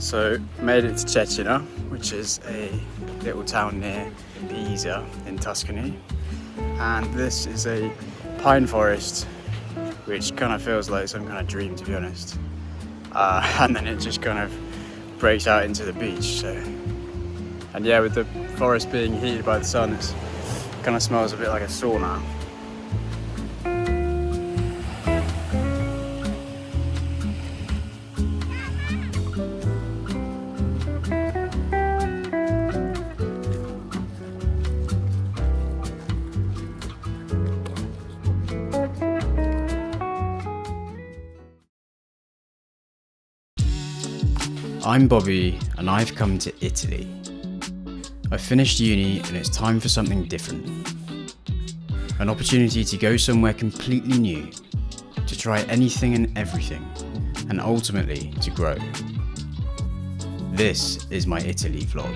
So, made it to Cecina, which is a little town near Pisa in Tuscany. And this is a pine forest, which kind of feels like some kind of dream, to be honest. And then it just kind of breaks out into the beach. And yeah, with the forest being heated by the sun, it kind of smells a bit like a sauna. I'm Bobby and I've come to Italy. I've finished uni and it's time for something different. An opportunity to go somewhere completely new, to try anything and everything, and ultimately to grow. This is my Italy vlog.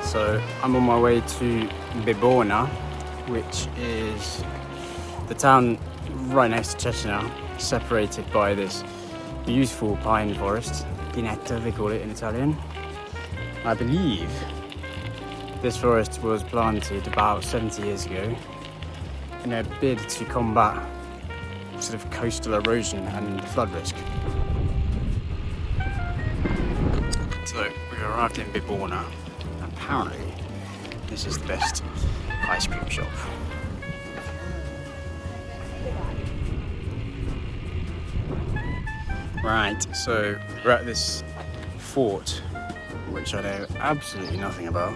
So I'm on my way to Bibona, which is the town right next to Cecina, separated by this beautiful pine forest. Pineta, they call it in Italian. I believe this forest was planted about 70 years ago in a bid to combat sort of coastal erosion and flood risk. So we've arrived in Bibona. Apparently, this is the best ice cream shop. Right, so we're at this fort, which I know absolutely nothing about.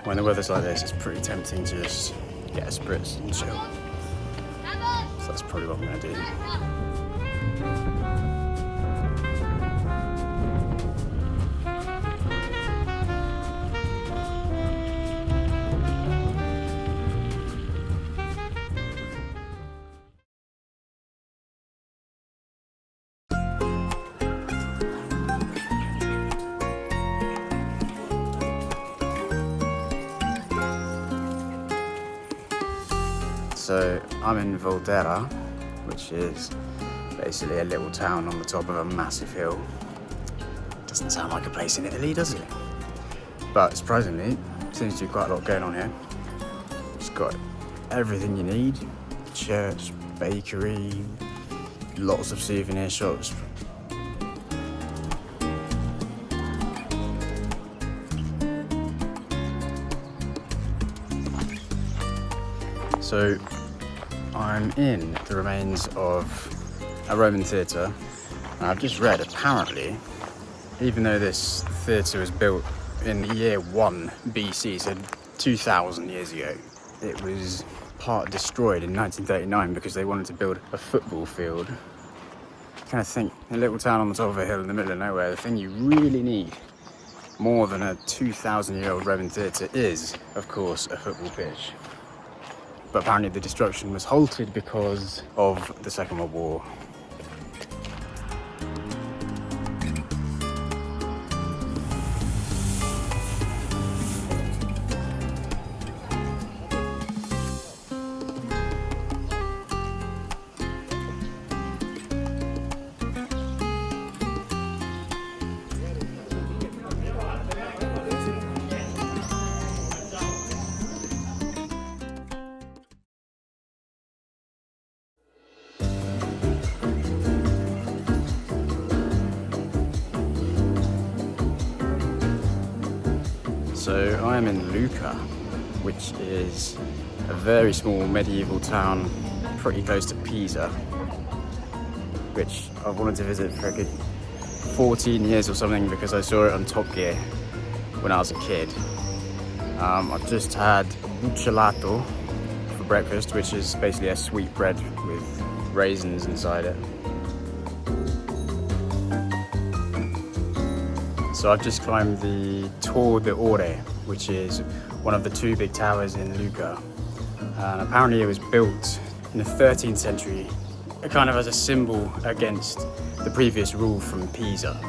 When the weather's like this, it's pretty tempting to just get a spritz and chill. So that's probably what I'm going to do. So I'm in Vendla, which is basically a little town on the top of a massive hill. Doesn't sound like a place in Italy, does it? But surprisingly, seems to be quite a lot going on here. It's got everything you need: church, bakery, lots of souvenir shops. So I'm in the remains of a Roman theatre, and I've just read apparently, even though this theatre was built in the year 1 BC, so 2,000 years ago, it was part destroyed in 1939 because they wanted to build a football field. I kind of think a little town on the top of a hill in the middle of nowhere, the thing you really need more than a 2,000-year-old Roman theatre is, of course, a football pitch. But apparently the destruction was halted because of the Second World War. So I am in Lucca, which is a very small medieval town pretty close to Pisa, which I've wanted to visit for a good 14 years or something because I saw it on Top Gear when I was a kid. I've just had buccellato for breakfast, which is basically a sweet bread with raisins inside it. So I've just climbed the Torre de Ore, which is one of the two big towers in Lucca. And apparently it was built in the 13th century, kind of as a symbol against the previous rule from Pisa.